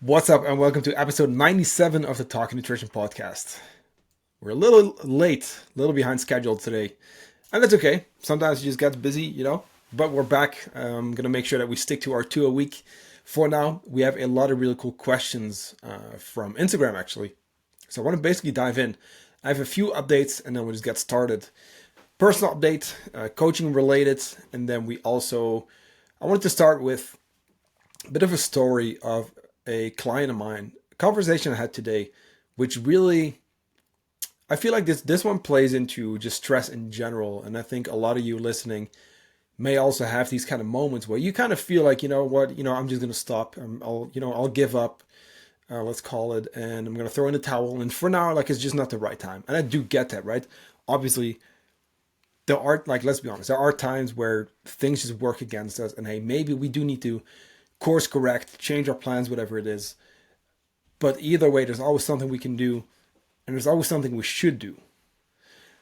What's up, and welcome to episode 97 of the Talking Nutrition Podcast. We're a little late, a little behind schedule today, and that's okay. Sometimes you just get busy. But we're back. I'm going to make sure that we stick to our two a week. For now, we have a lot of really cool questions from Instagram, actually. So I want to basically dive in. I have a few updates, and then we'll just get started. Personal update, coaching related, and then I wanted to start with a bit of a story of a client of mine, a conversation I had today, which really, I feel like this one plays into just stress in general. And I think a lot of you listening may also have these kind of moments where you kind of feel like, you know what, I'm just going to stop. I'll give up, let's call it, and I'm going to throw in the towel. And for now, like, it's just not the right time. And I do get that, right? Obviously, there are, like, let's be honest, there are times where things just work against us. And hey, maybe we do need to course correct, change our plans, whatever it is. But either way, there's always something we can do, and there's always something we should do.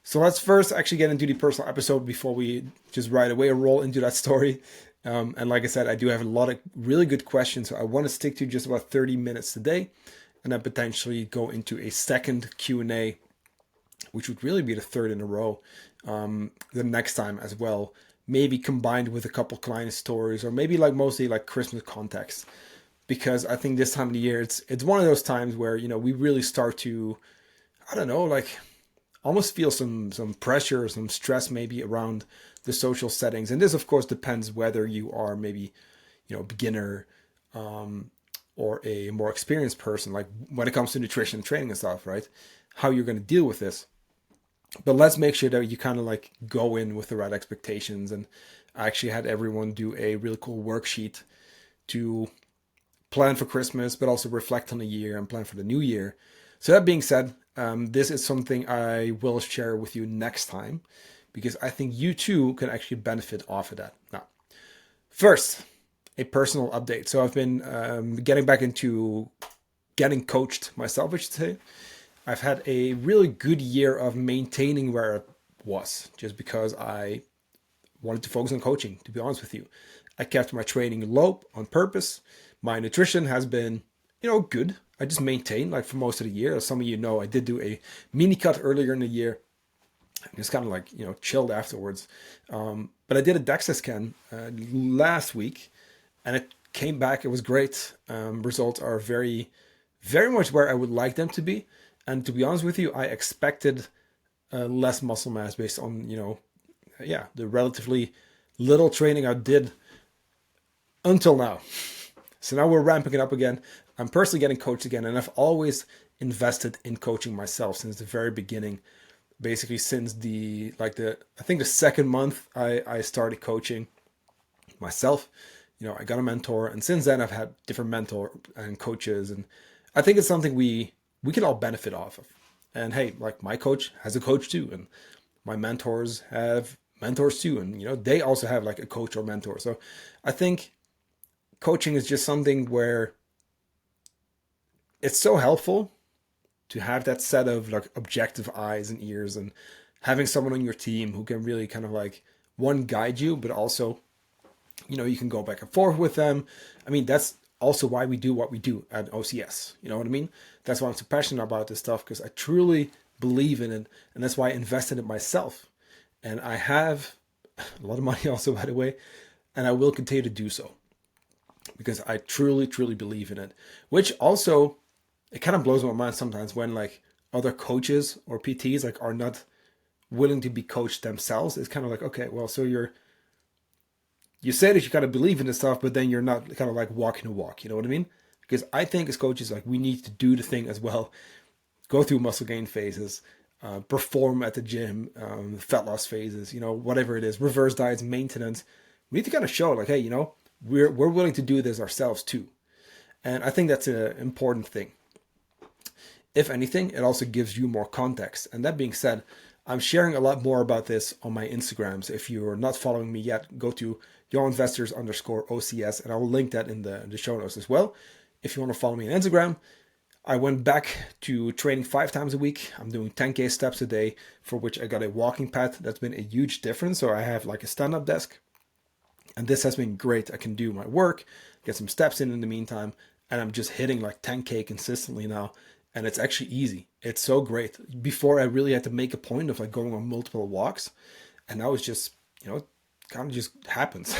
So let's first actually get into the personal episode before we just right away roll into that story. And like I said, I do have a lot of really good questions, so I want to stick to just about 30 minutes today, and then potentially go into a second Q&A, which would really be the third in a row, the next time as well. Maybe combined with a couple client stories, or maybe like mostly like Christmas context, because I think this time of the year it's one of those times where we really start to, I don't know, like almost feel some pressure, some stress maybe around the social settings. And this of course depends whether you are maybe beginner, or a more experienced person, like when it comes to nutrition and training and stuff, right? How you're going to deal with this. But let's make sure that you kind of like go in with the right expectations. And I actually had everyone do a really cool worksheet to plan for Christmas, but also reflect on the year and plan for the new year. So that being said, this is something I will share with you next time, because I think you too can actually benefit off of that. Now, first, a personal update. So I've been getting back into getting coached myself, I should say. I've had a really good year of maintaining where I was, just because I wanted to focus on coaching, to be honest with you. I kept my training low on purpose. My nutrition has been, good. I just maintained like for most of the year. As some of you know, I did do a mini cut earlier in the year. Just kind of like, chilled afterwards. But I did a DEXA scan last week, and it came back. It was great. Results are very, very much where I would like them to be. And to be honest with you, I expected less muscle mass based on, the relatively little training I did until now. So now we're ramping it up again. I'm personally getting coached again, and I've always invested in coaching myself since the very beginning. Basically, since I think the second month I started coaching myself. I got a mentor, and since then I've had different mentor and coaches, and I think it's something we can all benefit off of. And hey, like my coach has a coach too, and my mentors have mentors too, and they also have like a coach or mentor. So I think coaching is just something where it's so helpful to have that set of like objective eyes and ears, and having someone on your team who can really kind of like one guide you, but also you can go back and forth with them. I mean, that's also why we do what we do at OCS. You know what I mean? That's why I'm so passionate about this stuff, because I truly believe in it, and that's why I invested in it myself. And I have a lot of money also, by the way, and I will continue to do so, because I truly, truly believe in it. Which also, it kind of blows my mind sometimes when like other coaches or PTs like are not willing to be coached themselves. It's kind of like, okay, well, so you say that you kind of believe in this stuff, but then you're not kind of like walking the walk. You know what I mean? Because I think as coaches, like we need to do the thing as well, go through muscle gain phases, perform at the gym, fat loss phases, whatever it is, reverse diets, maintenance. We need to kind of show like, hey, we're willing to do this ourselves too. And I think that's an important thing. If anything, it also gives you more context. And that being said, I'm sharing a lot more about this on my Instagram. So if you're not following me yet, go to yoinvestors_OCS, and I will link that in the show notes as well. If you want to follow me on Instagram, I went back to training 5 times a week. I'm doing 10K steps a day, for which I got a walking pad. That's been a huge difference. So I have like a stand-up desk, and this has been great. I can do my work, get some steps in the meantime, and I'm just hitting like 10K consistently now. And it's actually easy. It's so great. Before I really had to make a point of like going on multiple walks, and now it's just, kind of just happens.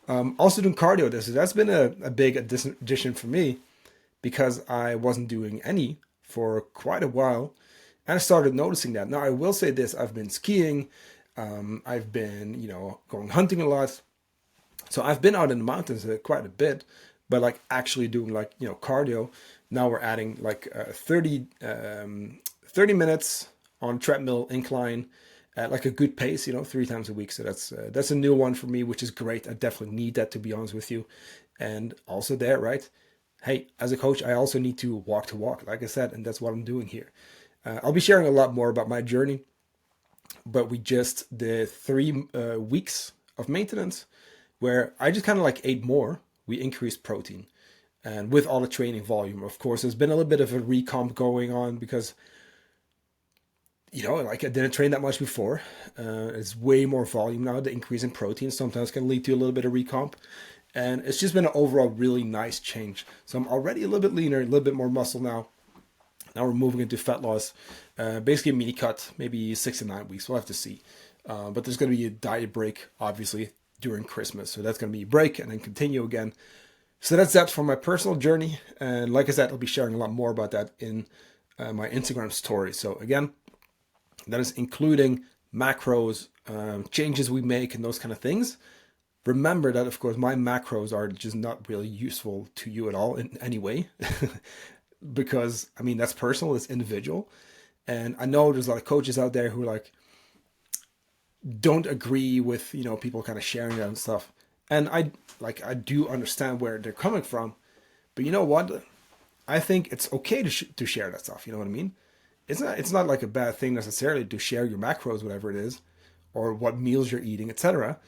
Also doing cardio. That's been a big addition for me because I wasn't doing any for quite a while. And I started noticing that. Now, I will say this. I've been skiing. I've been, going hunting a lot. So I've been out in the mountains quite a bit, but like actually doing like, cardio. Now we're adding like 30 minutes on treadmill incline at like a good pace, 3 times a week. So that's a new one for me, which is great. I definitely need that, to be honest with you. And also there, right? Hey, as a coach, I also need to walk, like I said, and that's what I'm doing here. I'll be sharing a lot more about my journey, but we just did 3 weeks of maintenance where I just kind of like ate more. We increased protein, and with all the training volume, of course, there's been a little bit of a recomp going on because, like I didn't train that much before. It's way more volume now. The increase in protein sometimes can lead to a little bit of recomp. And it's just been an overall really nice change. So I'm already a little bit leaner, a little bit more muscle now. Now we're moving into fat loss. Basically a mini cut, maybe 6 to 9 weeks. We'll have to see. But there's going to be a diet break, obviously, during Christmas. So that's going to be a break and then continue again. So that's that for my personal journey. And like I said, I'll be sharing a lot more about that in my Instagram story. So again, that is including macros, changes we make and those kind of things. Remember that, of course, my macros are just not really useful to you at all in any way. Because, that's personal, it's individual. And I know there's a lot of coaches out there who like don't agree with, people kind of sharing that and stuff. And I do understand where they're coming from. But you know what? I think it's okay to share that stuff. You know what I mean? It's not like a bad thing necessarily to share your macros, whatever it is, or what meals you're eating, etc.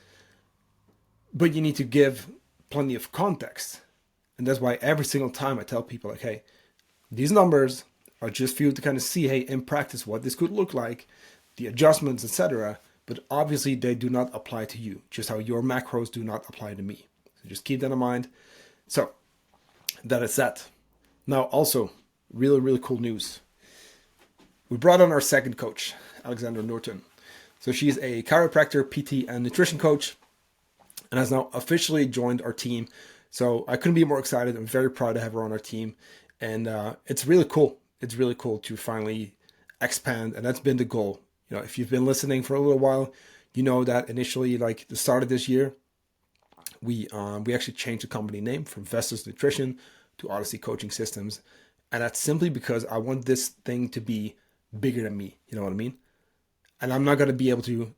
But you need to give plenty of context. And that's why every single time I tell people like, hey, these numbers are just for you to kind of see, hey, in practice, what this could look like, the adjustments, etc. But obviously they do not apply to you, just how your macros do not apply to me. So just keep that in mind. So that is that. Now also, really, really cool news. We brought on our second coach, Alexandra Norton. So she's a chiropractor, PT, and nutrition coach, and has now officially joined our team. So I couldn't be more excited. I'm very proud to have her on our team. And it's really cool. It's really cool to finally expand. And that's been the goal. If you've been listening for a little while, you know that initially, like the start of this year, we actually changed the company name from Vestas Nutrition to Odyssey Coaching Systems. And that's simply because I want this thing to be bigger than me. You know what I mean? And I'm not going to be able to,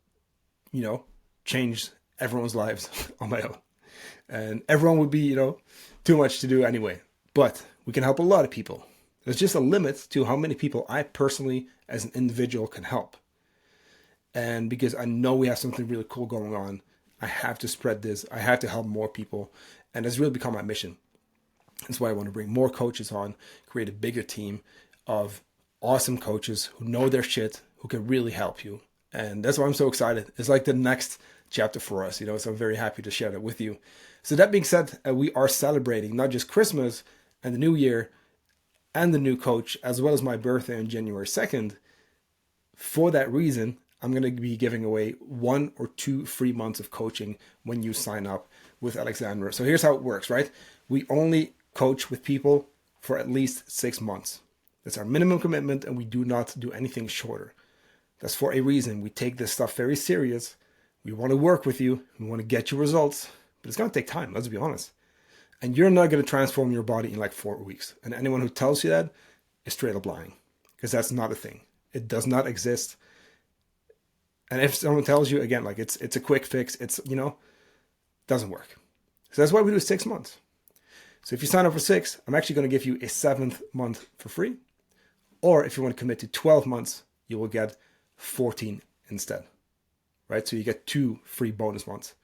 change everyone's lives on my own. And everyone would be, too much to do anyway. But we can help a lot of people. There's just a limit to how many people I personally, as an individual, can help. And because I know we have something really cool going on, I have to spread this. I have to help more people. And it's really become my mission. That's why I want to bring more coaches on, create a bigger team of awesome coaches who know their shit, who can really help you. And that's why I'm so excited. It's like the next chapter for us, so I'm very happy to share that with you. So that being said, we are celebrating not just Christmas and the new year and the new coach, as well as my birthday on January 2nd. For that reason, I'm going to be giving away 1 or 2 free months of coaching when you sign up with Alexandra. So here's how it works, right? We only coach with people for at least 6 months. That's our minimum commitment, and we do not do anything shorter. That's for a reason. We take this stuff very serious. We want to work with you. We want to get you results, but it's going to take time. Let's be honest. And you're not going to transform your body in like 4 weeks. And anyone who tells you that is straight up lying, because that's not a thing. It does not exist. And if someone tells you again, like it's a quick fix, it's, doesn't work. So that's why we do 6 months. So if you sign up for 6, I'm actually going to give you a 7th month for free. Or if you want to commit to 12 months, you will get 14 instead, right? So you get 2 free bonus months.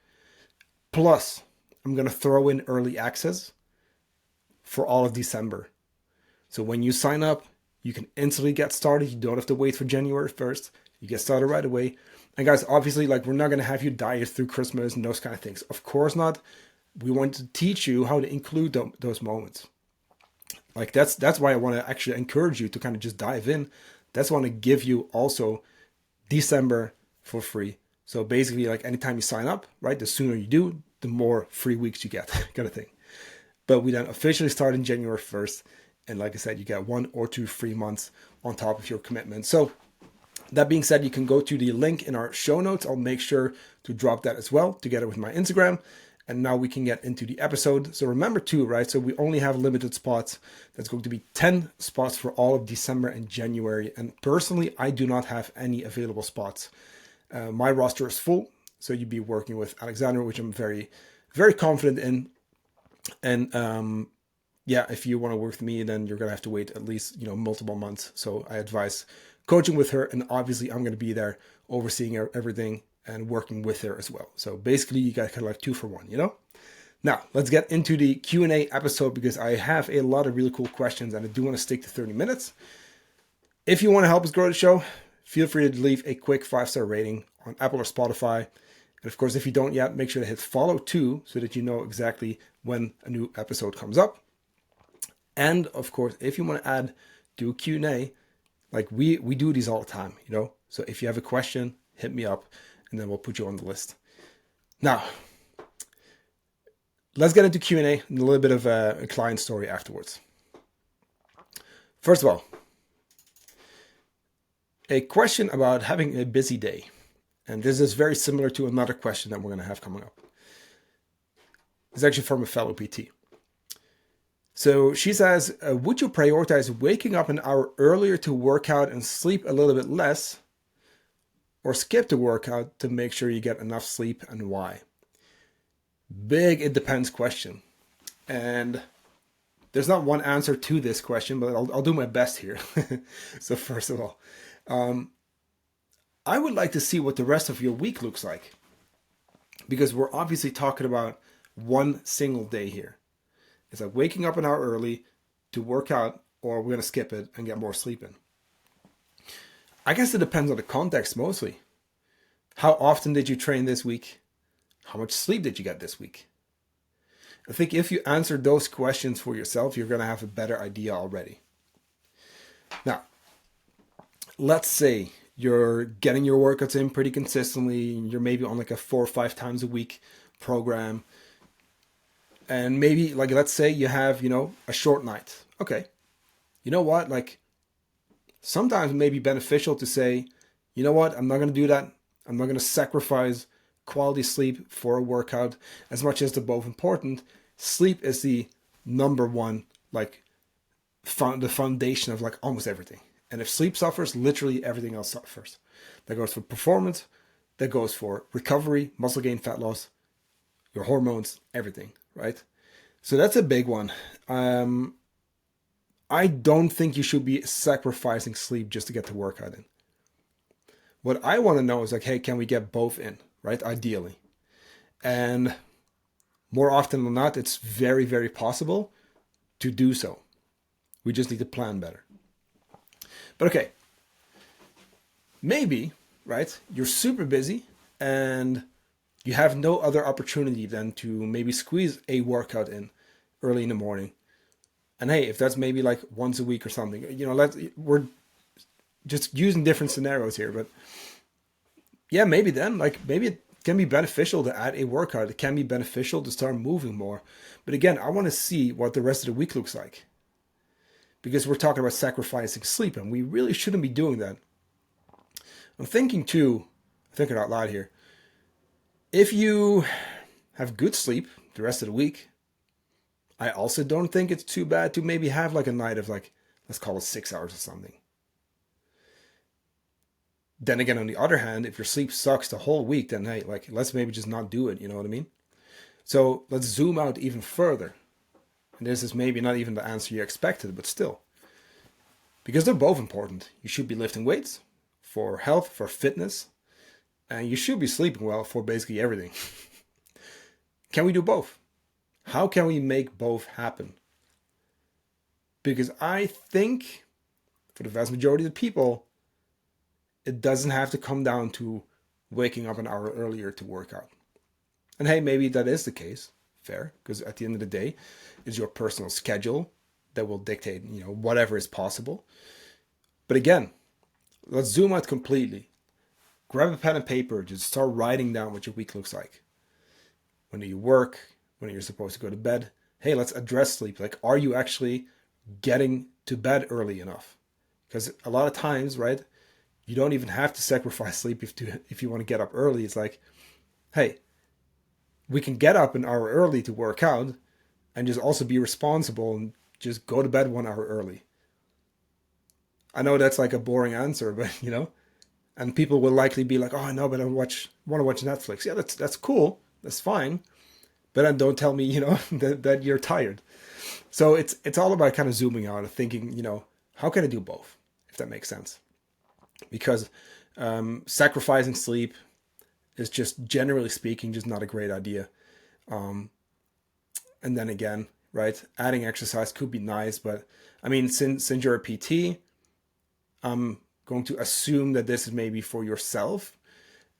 Plus, I'm going to throw in early access for all of December. So when you sign up, you can instantly get started. You don't have to wait for January 1st. You get started right away. And guys, obviously, like we're not going to have you diet through Christmas and those kind of things. Of course not. We want to teach you how to include those moments. Like that's why I want to actually encourage you to kind of just dive in. That's why I want to give you also December for free. So basically, like anytime you sign up, right, the sooner you do, the more free weeks you get, kind of thing. But we then officially start in January 1st. And like I said, you get 1 or 2 free months on top of your commitment. So that being said, you can go to the link in our show notes. I'll make sure to drop that as well together with my Instagram. And now we can get into the episode. So remember too, right? So we only have limited spots. That's going to be 10 spots for all of December and January. And personally, I do not have any available spots. My roster is full. So you'd be working with Alexander, which I'm very, very confident in. And yeah, if you want to work with me, then you're going to have to wait at least, multiple months. So I advise coaching with her. And obviously I'm going to be there overseeing everything and working with her as well. So basically you got kind of like 2 for 1, Now let's get into the Q&A episode, because I have a lot of really cool questions and I do want to stick to 30 minutes. If you want to help us grow the show, feel free to leave a quick 5-star rating on Apple or Spotify. And of course, if you don't yet, make sure to hit follow too, so that you know exactly when a new episode comes up. And of course, if you want to do a Q&A, like we do these all the time, So if you have a question, hit me up and then we'll put you on the list. Now, let's get into Q&A and a little bit of a client story afterwards. First of all, a question about having a busy day. And this is very similar to another question that we're going to have coming up. It's actually from a fellow PT. So she says, would you prioritize waking up an hour earlier to work out and sleep a little bit less, or skip the workout to make sure you get enough sleep, and why? Big it depends question. And there's not one answer to this question, but I'll do my best here. So first of all, I would like to see what the rest of your week looks like, because we're obviously talking about one single day here. It's like waking up an hour early to work out, or we're going to skip it and get more sleep in. I guess it depends on the context mostly. How often did you train this week? How much sleep did you get this week? I think if you answer those questions for yourself, you're going to have a better idea already. Now, let's say you're getting your workouts in pretty consistently. You're maybe on like a 4 or 5 times a week program. And maybe, like, let's say you have, a short night. Okay. You know what? Like, sometimes it may be beneficial to say, you know what? I'm not going to do that. I'm not going to sacrifice quality sleep for a workout. As much as they're both important, sleep is the number one, like, the foundation of like almost everything. And if sleep suffers, literally everything else suffers. That goes for performance. That goes for recovery, muscle gain, fat loss, your hormones, everything. Right? So that's a big one. I don't think you should be sacrificing sleep just to get the workout in. What I want to know is like, hey, can we get both in, right? Ideally. And more often than not, it's very, very possible to do so. We just need to plan better. But okay, maybe, right, you're super busy and you have no other opportunity than to maybe squeeze a workout in early in the morning. And hey, if that's maybe like once a week or something, we're just using different scenarios here. But yeah, maybe then, like, maybe it can be beneficial to add a workout. It can be beneficial to start moving more. But again, I want to see what the rest of the week looks like, because we're talking about sacrificing sleep and we really shouldn't be doing that. I'm thinking out loud here. If you have good sleep the rest of the week, I also don't think it's too bad to maybe have like a night of like, let's call it 6 hours or something. Then again, on the other hand, if your sleep sucks the whole week, then hey, like, let's maybe just not do it. You know what I mean? So let's zoom out even further. And this is maybe not even the answer you expected, but still. Because they're both important. You should be lifting weights for health, for fitness, and you should be sleeping well for basically everything. Can we do both? How can we make both happen? Because I think for the vast majority of the people, it doesn't have to come down to waking up an hour earlier to work out. And hey, maybe that is the case. Fair. Because at the end of the day, it's your personal schedule. that will dictate, whatever is possible. But again, let's zoom out completely. Grab a pen and paper, just start writing down what your week looks like. When do you work? When are you supposed to go to bed? Hey, let's address sleep. Like, are you actually getting to bed early enough? Because a lot of times, right, you don't even have to sacrifice sleep if you want to get up early. It's like, hey, we can get up an hour early to work out and just also be responsible and just go to bed 1 hour early. I know that's like a boring answer, but and people will likely be like, oh, no, but I want to watch Netflix. Yeah, that's cool. That's fine. But then don't tell me, that you're tired. So it's all about kind of zooming out and thinking, how can I do both? If that makes sense. Because sacrificing sleep is just, generally speaking, just not a great idea. And then again, right, adding exercise could be nice, but I mean, since you're a PT, I'm going to assume that this is maybe for yourself.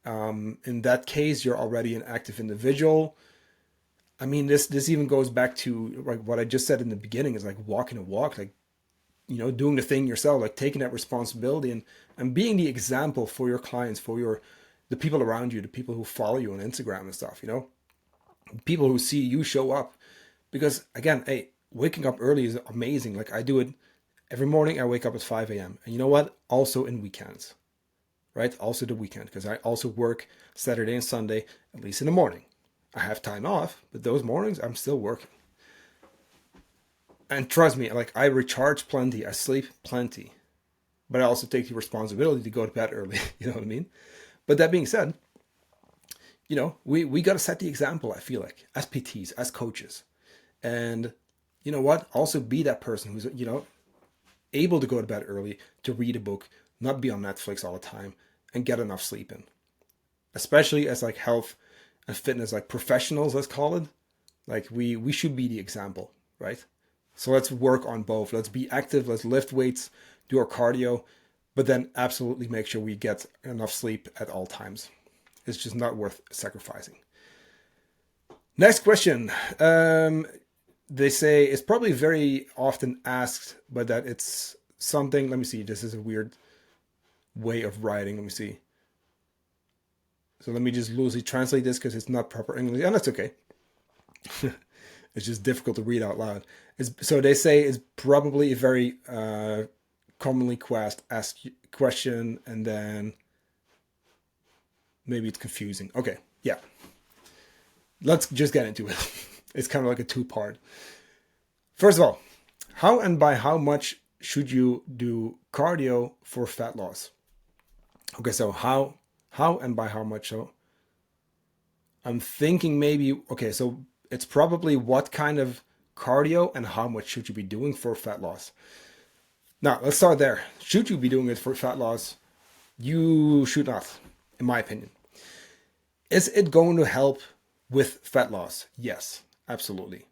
In that case, you're already an active individual. I mean, this even goes back to like what I just said in the beginning, is like walking a walk, like, doing the thing yourself, like taking that responsibility and being the example for your clients, for the people around you, the people who follow you on Instagram and stuff, people who see you show up. Because again, hey, waking up early is amazing. Like, I do it every morning. I wake up at 5 a.m. And you know what? Also in weekends, right? Also the weekend, because I also work Saturday and Sunday, at least in the morning. I have time off, but those mornings I'm still working. And trust me, like, I recharge plenty, I sleep plenty, but I also take the responsibility to go to bed early. You know what I mean? But that being said, we got to set the example, I feel like, as PTs, as coaches. And you know what? Also be that person who's, able to go to bed early, to read a book, not be on Netflix all the time, and get enough sleep in. Especially as like health and fitness, like professionals, let's call it. Like, we should be the example, right? So let's work on both. Let's be active. Let's lift weights, do our cardio, but then absolutely make sure we get enough sleep at all times. It's just not worth sacrificing. Next question. They say it's probably very often asked, but that it's something. Let me see. This is a weird way of writing. Let me see. So let me just loosely translate this because it's not proper English. And that's okay. It's just difficult to read out loud. So they say it's probably a very commonly asked question, and then maybe it's confusing. Okay, yeah. Let's just get into it. It's kind of like a two-part. First of all, how and by how much should you do cardio for fat loss? Okay, so how and by how much? So I'm thinking maybe, okay, so it's probably what kind of cardio and how much should you be doing for fat loss. Now, let's start there. Should you be doing it for fat loss? You should not, in my opinion. Is it going to help with fat loss? Yes, absolutely.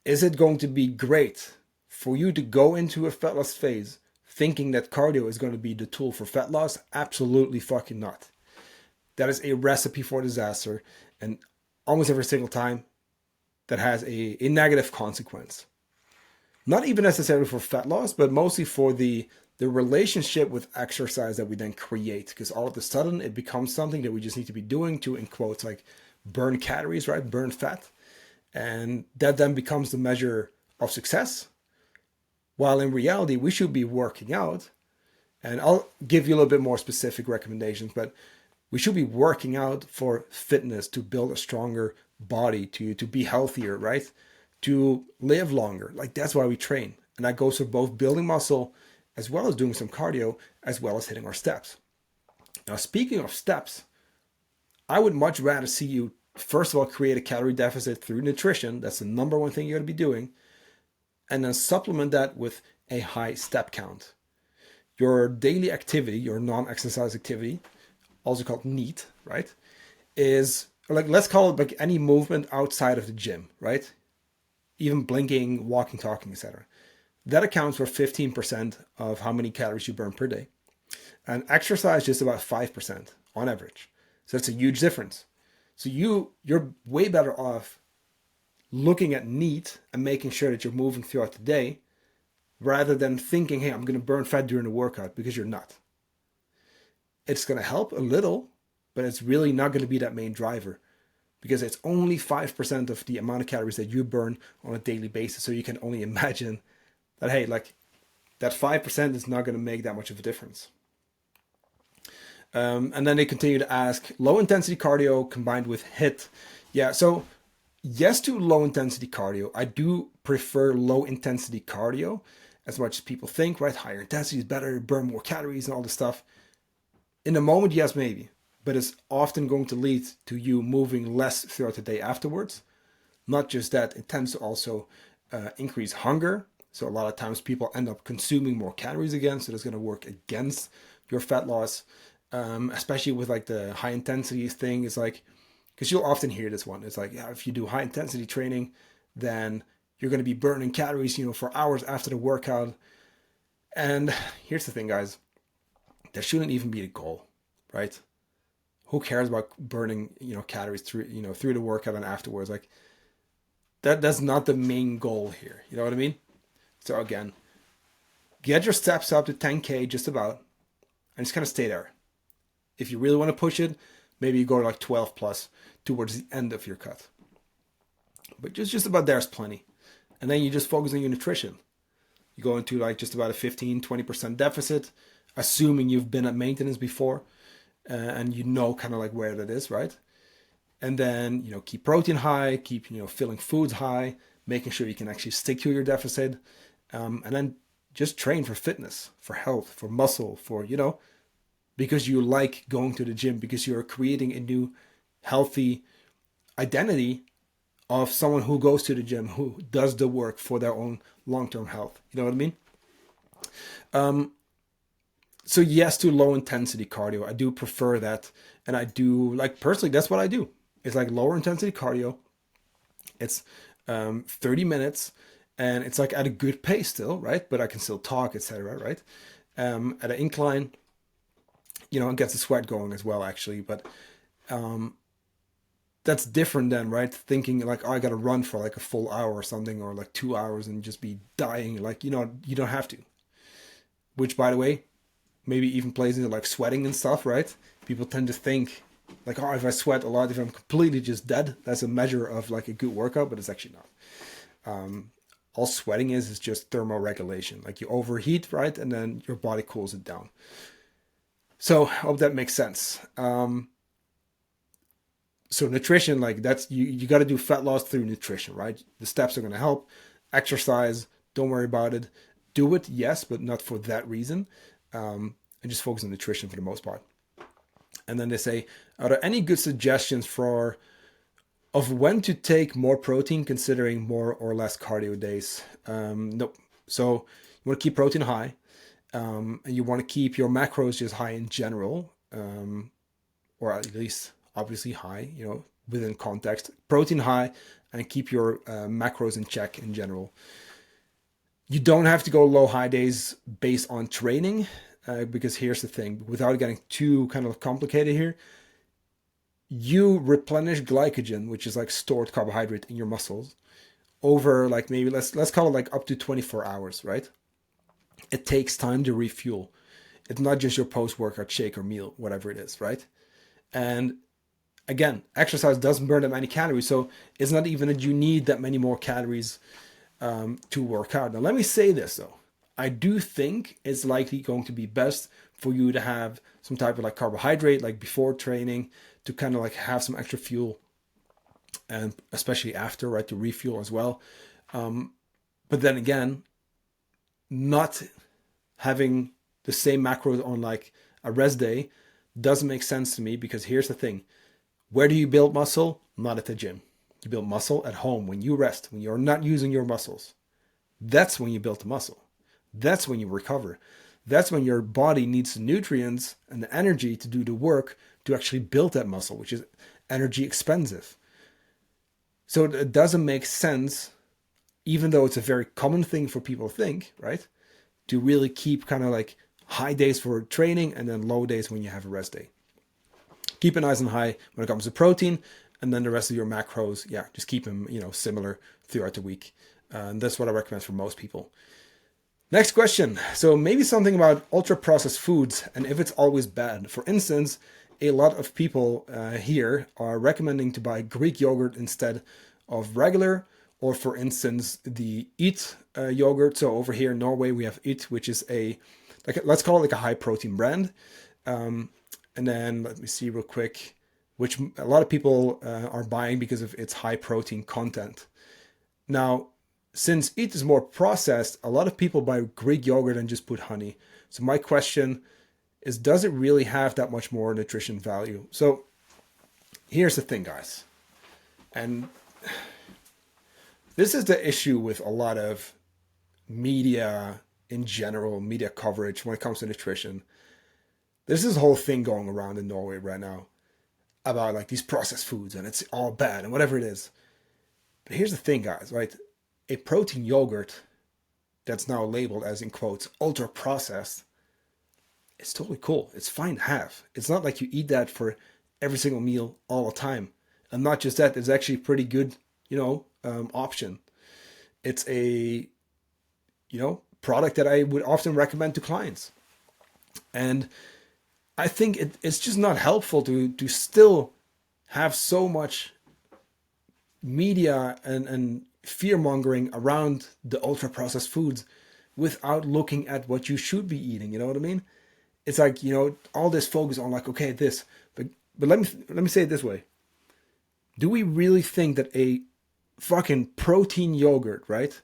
Is it going to be great for you to go into a fat loss phase thinking that cardio is going to be the tool for fat loss? Absolutely fucking not. That is a recipe for disaster, and almost every single time that has a negative consequence. Not even necessarily for fat loss, but mostly for the relationship with exercise that we then create, because all of a sudden it becomes something that we just need to be doing to, in quotes, like burn calories, right? Burn fat. And that then becomes the measure of success. While in reality, we should be working out. And I'll give you a little bit more specific recommendations, but we should be working out for fitness, to build a stronger body, to be healthier, right? To live longer. Like, that's why we train. And that goes for both building muscle as well as doing some cardio, as well as hitting our steps. Now, speaking of steps, I would much rather see you, first of all, create a calorie deficit through nutrition. That's the number one thing you're going to be doing. And then supplement that with a high step count. Your daily activity, your non-exercise activity, also called NEAT, right, is like, let's call it like any movement outside of the gym, right? Even blinking, walking, talking, etc. That accounts for 15% of how many calories you burn per day. And exercise just about 5% on average. So that's a huge difference. So you're way better off looking at NEAT and making sure that you're moving throughout the day, rather than thinking, hey, I'm going to burn fat during the workout, because you're not. It's going to help a little, but it's really not going to be that main driver, because it's only 5% of the amount of calories that you burn on a daily basis. So you can only imagine that, hey, like that 5% is not going to make that much of a difference. And then they continue to ask, low intensity cardio combined with HIIT. Yeah, so yes to low intensity cardio. I do prefer low intensity cardio as much as people think, right? Higher intensity is better, burn more calories and all this stuff. In the moment, yes, maybe, but it's often going to lead to you moving less throughout the day afterwards. Not just that, it tends to also increase hunger. So a lot of times people end up consuming more calories again. So that's going to work against your fat loss, especially with like the high intensity thing. It's like, because you'll often hear this one. It's like, yeah, if you do high intensity training, then you're going to be burning calories, for hours after the workout. And here's the thing, guys. That shouldn't even be the goal, right? Who cares about burning, calories through the workout and afterwards? Like that's not the main goal here. You know what I mean? So again, get your steps up to 10K just about, and just kind of stay there. If you really want to push it, maybe you go to like 12 plus towards the end of your cut. But just about there's plenty. And then you just focus on your nutrition. You go into like just about a 15-20% deficit, assuming you've been at maintenance before, and kind of like where that is, right? And then, keep protein high, keep, filling foods high, making sure you can actually stick to your deficit. And then just train for fitness, for health, for muscle, for, because you like going to the gym, because you're creating a new healthy identity of someone who goes to the gym, who does the work for their own long-term health. You know what I mean? So yes to low intensity cardio. I do prefer that. And I do, like, personally, that's what I do. It's like lower intensity cardio. It's 30 minutes and it's like at a good pace still, right? But I can still talk, etc., right? At an incline, and gets the sweat going as well, actually. But that's different than, right? Thinking like, oh, I got to run for like a full hour or something, or like 2 hours and just be dying. Like, you don't have to. Which, by the way, maybe even plays into like sweating and stuff, right? People tend to think like, oh, if I sweat a lot, if I'm completely just dead, that's a measure of like a good workout, but it's actually not. All sweating is just thermoregulation. Like you overheat, right? And then your body cools it down. So I hope that makes sense. So nutrition, like that's, you got to do fat loss through nutrition, right? The steps are going to help. Exercise, don't worry about it. Do it, yes, but not for that reason. And just focus on nutrition for the most part. And then they say, are there any good suggestions of when to take more protein, considering more or less cardio days? Nope. So you want to keep protein high, and you want to keep your macros just high in general, or at least obviously high, within context. Protein high, and keep your macros in check in general. You don't have to go low high days based on training, because here's the thing, without getting too kind of complicated here, you replenish glycogen, which is like stored carbohydrate in your muscles, over like maybe let's call it like up to 24 hours, right? It takes time to refuel. It's not just your post-workout shake or meal, whatever it is, right? And again, exercise doesn't burn that many calories, so it's not even that you need that many more calories to work out. Now, let me say this though. I do think it's likely going to be best for you to have some type of like carbohydrate, like before training, to kind of like have some extra fuel, and especially after, right, to refuel as well. But then again, not having the same macros on like a rest day doesn't make sense to me, because here's the thing. Where do you build muscle? Not at the gym. You build muscle at home when you rest, when you're not using your muscles. That's when you build the muscle. That's when you recover. That's when your body needs the nutrients and the energy to do the work to actually build that muscle, which is energy expensive. So it doesn't make sense, even though it's a very common thing for people to think, right? To really keep kind of like high days for training and then low days when you have a rest day. Keep it nice and high when it comes to protein. And then the rest of your macros, yeah, just keep them, similar throughout the week. And that's what I recommend for most people. Next question. So maybe something about ultra processed foods and if it's always bad. For instance, a lot of people here are recommending to buy Greek yogurt instead of regular, or for instance, the Eat yogurt. So over here in Norway, we have Eat, which is let's call it like a high protein brand. And then let me see real quick, which a lot of people are buying because of its high protein content. Now, since Eat is more processed, a lot of people buy Greek yogurt and just put honey. So my question is, does it really have that much more nutrition value? So here's the thing, guys. And this is the issue with a lot of media in general, media coverage when it comes to nutrition. There's this whole thing going around in Norway right now about like these processed foods and it's all bad and whatever it is. But here's the thing, guys, right? A protein yogurt that's now labeled as, in quotes, ultra processed, it's totally cool. It's fine to have. It's not like you eat that for every single meal all the time. And not just that, it's actually a pretty good, option. It's a, product that I would often recommend to clients. And I think it's just not helpful to still have so much media and fear-mongering around the ultra-processed foods without looking at what you should be eating. You know what I mean? It's like, all this focus on like, okay, this. But let me say it this way. Do we really think that a fucking protein yogurt, right,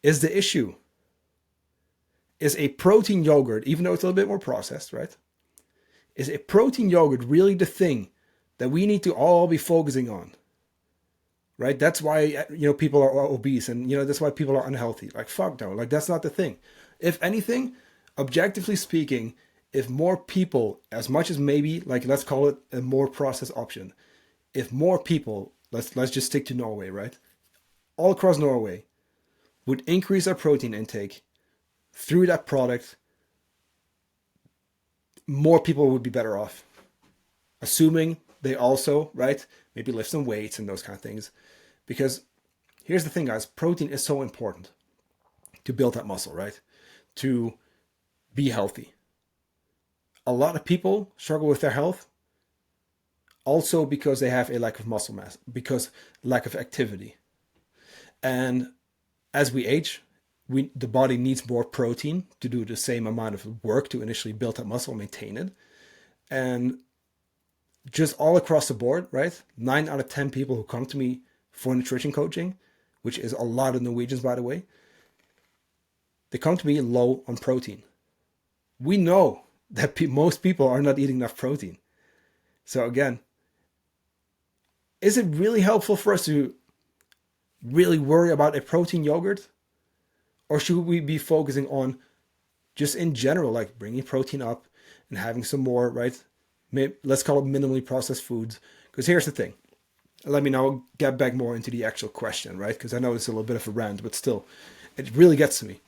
is the issue? Is a protein yogurt, even though it's a little bit more processed, right? Is a protein yogurt really the thing that we need to all be focusing on? Right? That's why, people are obese and, that's why people are unhealthy. Like, fuck no. Like, that's not the thing. If anything, objectively speaking, if more people, as much as maybe, like, let's call it a more processed option. If more people, let's just stick to Norway, right? All across Norway would increase their protein intake through that product, more people would be better off. Assuming they also, right, maybe lift some weights and those kind of things. Because here's the thing, guys, protein is so important to build that muscle, right? To be healthy. A lot of people struggle with their health also because they have a lack of muscle mass, because lack of activity. And as we age, the body needs more protein to do the same amount of work to initially build that muscle, maintain it. And just all across the board, right? 9 out of 10 people who come to me for nutrition coaching, which is a lot of Norwegians, by the way, they come to me low on protein. We know that most people are not eating enough protein. So again, is it really helpful for us to really worry about a protein yogurt? Or should we be focusing on just in general, like bringing protein up and having some more, right? Let's call it minimally processed foods. Because here's the thing. Let me now get back more into the actual question, right? Because I know it's a little bit of a rant, but still, it really gets to me.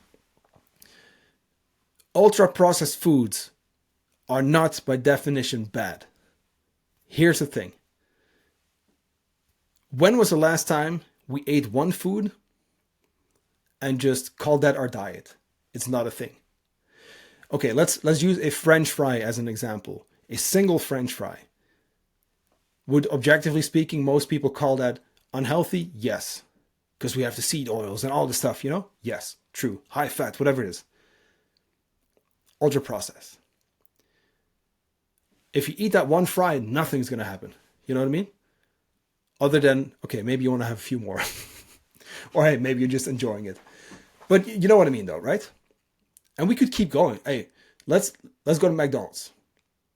Ultra processed foods are not by definition bad. Here's the thing. When was the last time we ate one food and just called that our diet? It's not a thing. Okay, let's use a French fry as an example. A single French fry. Would, objectively speaking, most people call that unhealthy? Yes. Because we have the seed oils and all this stuff, Yes, true. High fat, whatever it is. Ultra processed. If you eat that one fry, nothing's going to happen. You know what I mean? Other than, okay, maybe you want to have a few more. Or hey, maybe you're just enjoying it. But you know what I mean though, right? And we could keep going. Hey, let's go to McDonald's.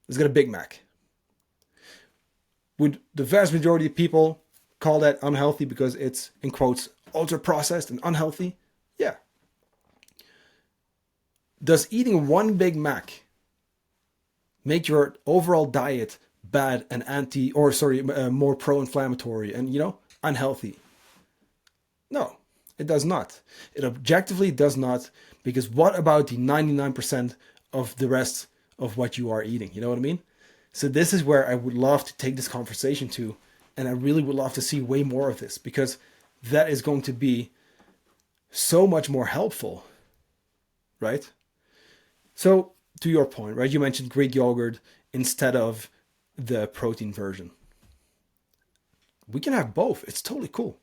Let's get a Big Mac. Would the vast majority of people call that unhealthy because it's, in quotes, ultra processed and unhealthy? Yeah. Does eating one Big Mac make your overall diet bad and more pro-inflammatory and, unhealthy? No, it does not. It objectively does not, because what about the 99% of the rest of what you are eating? You know what I mean? So this is where I would love to take this conversation to And I really would love to see way more of this, because that is going to be so much more helpful, right? So to your point, right? You mentioned Greek yogurt instead of the protein version. We can have both. It's totally cool.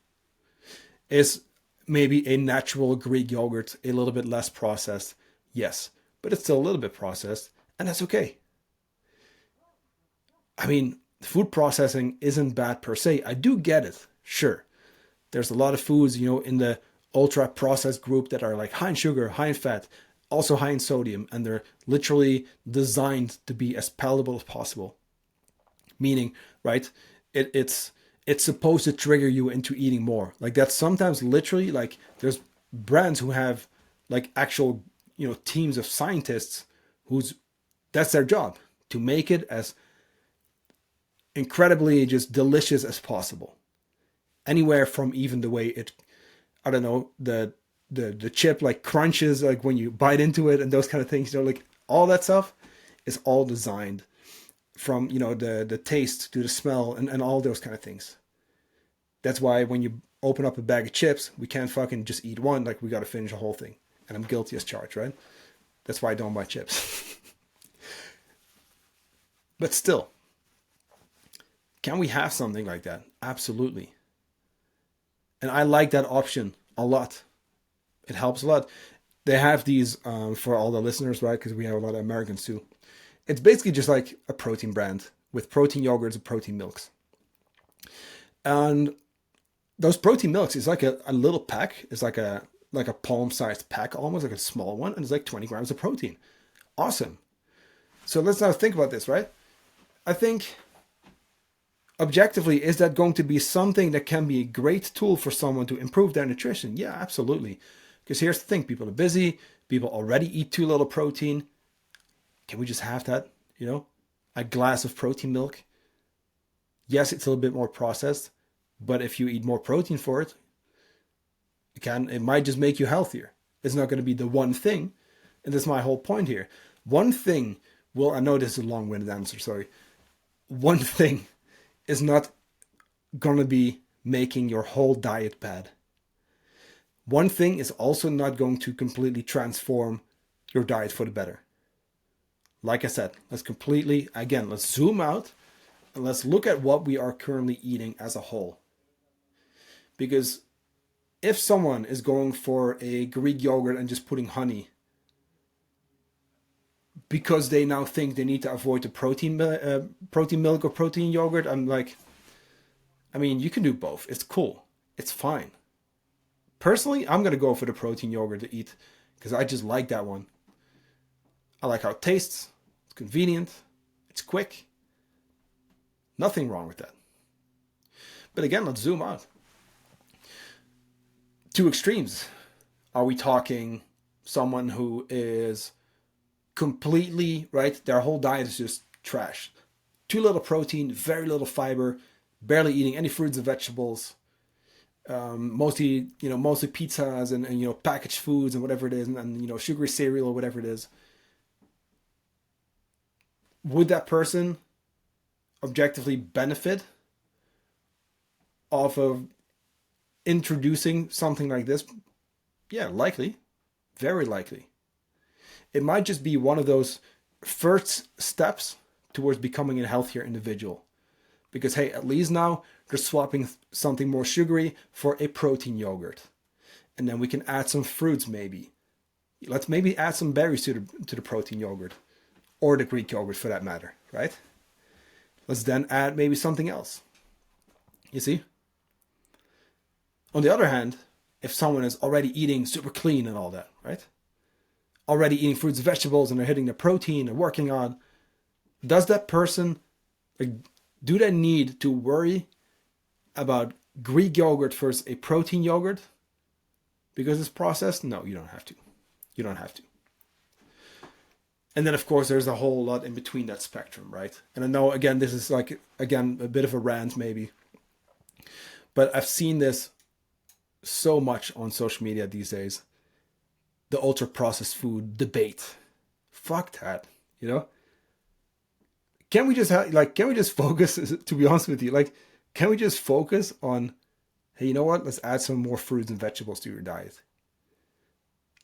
Is maybe a natural Greek yogurt a little bit less processed? Yes, but it's still a little bit processed, and that's okay. I mean, food processing isn't bad per se. I do get it. Sure. There's a lot of foods, in the ultra processed group that are like high in sugar, high in fat, also high in sodium, and they're literally designed to be as palatable as possible. Meaning, right, it's supposed to trigger you into eating more. Like that's sometimes literally like there's brands who have like actual, teams of scientists whose that's their job, to make it as incredibly just delicious as possible. Anywhere from even the way it, I don't know, the chip like crunches like when you bite into it and those kind of things, like all that stuff is all designed from, the taste to the smell and all those kind of things. That's why when you open up a bag of chips, we can't fucking just eat one. Like we got to finish the whole thing. And I'm guilty as charged, right? That's why I don't buy chips. But still, can we have something like that? Absolutely. And I like that option a lot. It helps a lot. They have these for all the listeners, right? Because we have a lot of Americans too. It's basically just like a protein brand with protein yogurts and protein milks. And those protein milks is like a little pack. It's like a palm-sized pack, almost like a small one, and it's like 20 grams of protein. Awesome. So let's now think about this, right? I think objectively, is that going to be something that can be a great tool for someone to improve their nutrition? Yeah, absolutely. Because here's the thing, people are busy, people already eat too little protein. Can we just have that, a glass of protein milk? Yes, it's a little bit more processed, but if you eat more protein for it, it might just make you healthier. It's not going to be the one thing, and that's my whole point here. One thing I know this is a long-winded answer, sorry. One thing is not going to be making your whole diet bad. One thing is also not going to completely transform your diet for the better. Like I said, let's zoom out and let's look at what we are currently eating as a whole. Because if someone is going for a Greek yogurt and just putting honey because they now think they need to avoid the protein milk or protein yogurt, I'm like, you can do both. It's cool. It's fine. Personally, I'm going to go for the protein yogurt to eat because I just like that one. I like how it tastes. It's convenient. It's quick. Nothing wrong with that. But again, let's zoom out. Two extremes. Are we talking someone who is completely, right, their whole diet is just trash? Too little protein, very little fiber, barely eating any fruits and vegetables, mostly pizzas and packaged foods and whatever it is, and sugary cereal or whatever it is. Would that person objectively benefit off of introducing something like this? Yeah, likely. Very likely. It might just be one of those first steps towards becoming a healthier individual. Because, hey, at least now they're swapping something more sugary for a protein yogurt. And then we can add some fruits maybe. Let's maybe add some berries to the protein yogurt. Or the Greek yogurt for that matter, right? Let's then add maybe something else. You see? On the other hand, if someone is already eating super clean and all that, right? Already eating fruits and vegetables and they're hitting their protein and working on, does that person, do they need to worry about Greek yogurt versus a protein yogurt because it's processed? No, you don't have to. You don't have to. And then, of course, there's a whole lot in between that spectrum, right? And I know, again, this is a bit of a rant maybe. But I've seen this so much on social media these days. The ultra-processed food debate. Fuck that, Can we just focus, to be honest with you, Can we just focus on, hey, you know what? Let's add some more fruits and vegetables to your diet.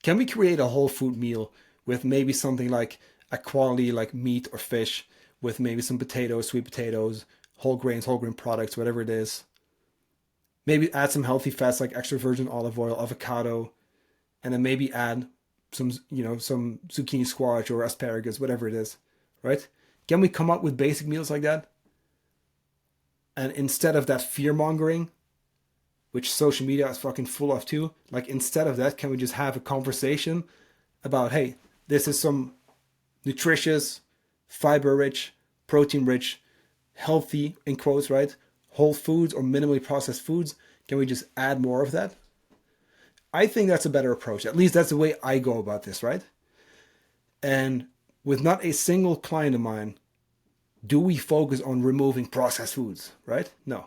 Can we create a whole food meal with maybe something like a quality like meat or fish with maybe some potatoes, sweet potatoes, whole grains, whole grain products, whatever it is. Maybe add some healthy fats like extra virgin olive oil, avocado, and then maybe add some, some zucchini squash or asparagus, whatever it is, right? Can we come up with basic meals like that? And instead of that fear mongering, which social media is fucking full of too, like instead of that, can we just have a conversation about, hey, this is some nutritious, fiber rich, protein rich, healthy, in quotes, right? Whole foods or minimally processed foods. Can we just add more of that? I think that's a better approach. At least that's the way I go about this, right? And with not a single client of mine, do we focus on removing processed foods, right? No.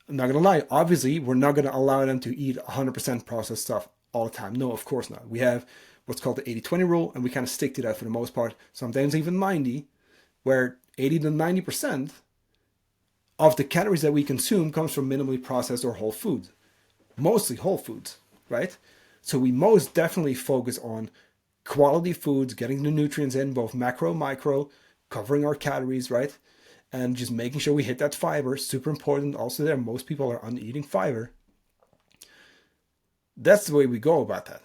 I'm not going to lie. Obviously, we're not going to allow them to eat 100% processed stuff all the time. No, of course not. We have what's called the 80-20 rule, and we kind of stick to that for the most part. Sometimes even 90, where 80 to 90% of the calories that we consume comes from minimally processed or whole foods. Mostly whole foods, right? So we most definitely focus on quality foods, getting the nutrients in, both macro, micro, covering our calories, right? And just making sure we hit that fiber, super important. Also there, most people are uneating fiber. That's the way we go about that.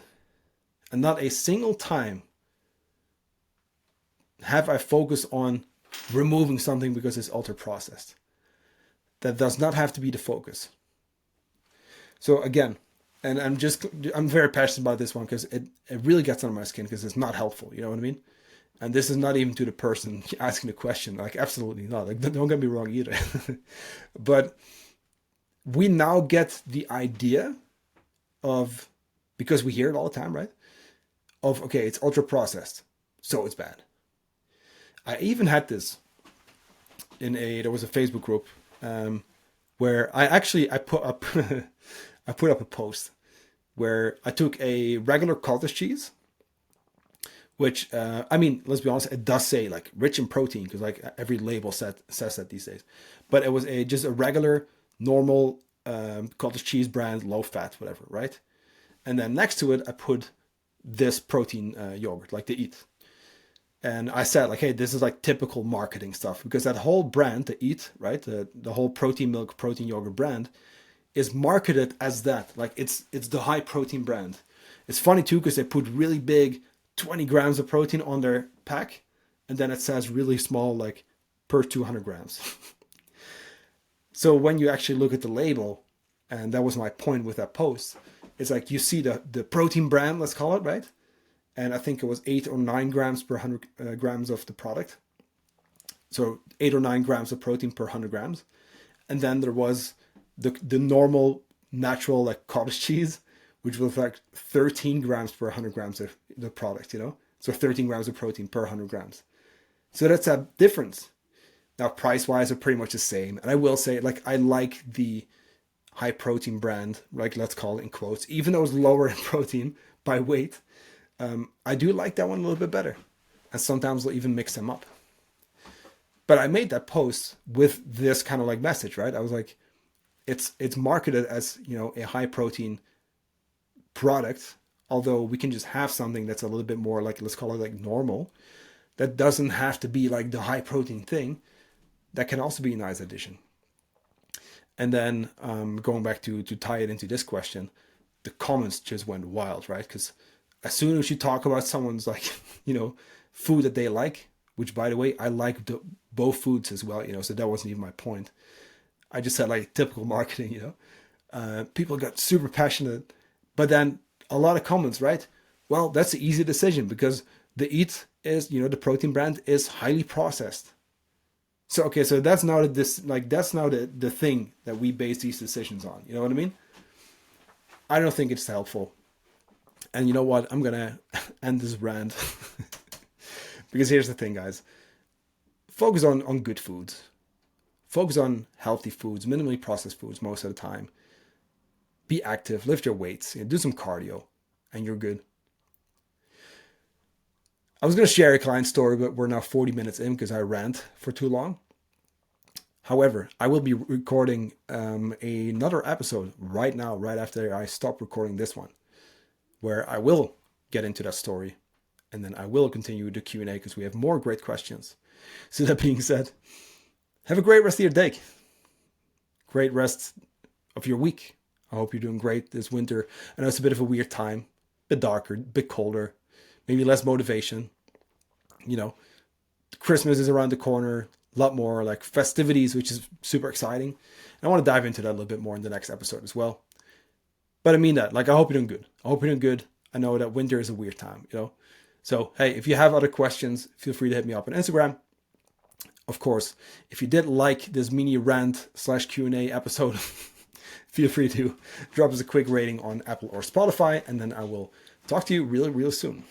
And not a single time have I focused on removing something because it's ultra processed. That does not have to be the focus. So again, and I'm very passionate about this one because it really gets under my skin because it's not helpful. You know what I mean? And this is not even to the person asking the question. Like, absolutely not. Like, don't get me wrong either. But we now get the idea of, because we hear it all the time, right? Of, okay, it's ultra processed, so it's bad. I even had this there was a Facebook group where I put up I put up a post where I took a regular cottage cheese, which let's be honest, it does say like rich in protein because like every label says that these days, but it was just a regular normal cottage cheese brand, low fat, whatever, right? And then next to it, I put this protein yogurt, like the Eat. And I said like, hey, this is like typical marketing stuff because that whole brand, the Eat, right, the whole protein milk, protein yogurt brand, is marketed as that. Like it's the high protein brand. It's funny too because they put really big 20 grams of protein on their pack, and then it says really small like per 200 grams. So when you actually look at the label, and that was my point with that post, it's like you see the protein brand, let's call it, right? And I think it was 8 or 9 grams per 100 grams of the product. So 8 or 9 grams of protein per 100 grams. And then there was the normal natural like cottage cheese, which was like 13 grams per 100 grams of the product, you know? So 13 grams of protein per 100 grams. So that's a difference. Now, price-wise, they're pretty much the same. And I will say, like, I like the high protein brand, like, let's call it in quotes, even though it's lower in protein by weight. I do like that one a little bit better. And sometimes I'll even mix them up. But I made that post with this kind of like message, right? I was like, it's marketed as, you know, a high protein product, although we can just have something that's a little bit more like, let's call it like normal. That doesn't have to be like the high protein thing. That can also be a nice addition. And then going back to tie it into this question, the comments just went wild, right? Because as soon as you talk about someone's like, you know, food that they like, which by the way, I like both foods as well, you know, so that wasn't even my point. I just said like typical marketing, you know, people got super passionate, but then a lot of comments, right? Well, that's an easy decision because the Eat is, you know, the protein brand is highly processed. So, okay, so that's now the thing that we base these decisions on. You know what I mean? I don't think it's helpful. And you know what? I'm going to end this rant. Because here's the thing, guys. Focus on good foods. Focus on healthy foods, minimally processed foods most of the time. Be active, lift your weights, do some cardio, and you're good. I was going to share a client story, but we're now 40 minutes in because I rant for too long. However, I will be recording another episode right now, right after I stop recording this one, where I will get into that story, and then I will continue the Q&A because we have more great questions. So that being said, have a great rest of your day. Great rest of your week. I hope you're doing great this winter. I know it's a bit of a weird time, a bit darker, a bit colder, maybe less motivation. You know, Christmas is around the corner, a lot more like festivities, which is super exciting. And I want to dive into that a little bit more in the next episode as well. But I mean that, like, I hope you're doing good. I hope you're doing good. I know that winter is a weird time, you know. So, hey, if you have other questions, feel free to hit me up on Instagram. Of course, if you did like this mini rant/Q&A episode, feel free to drop us a quick rating on Apple or Spotify, and then I will talk to you really, really soon.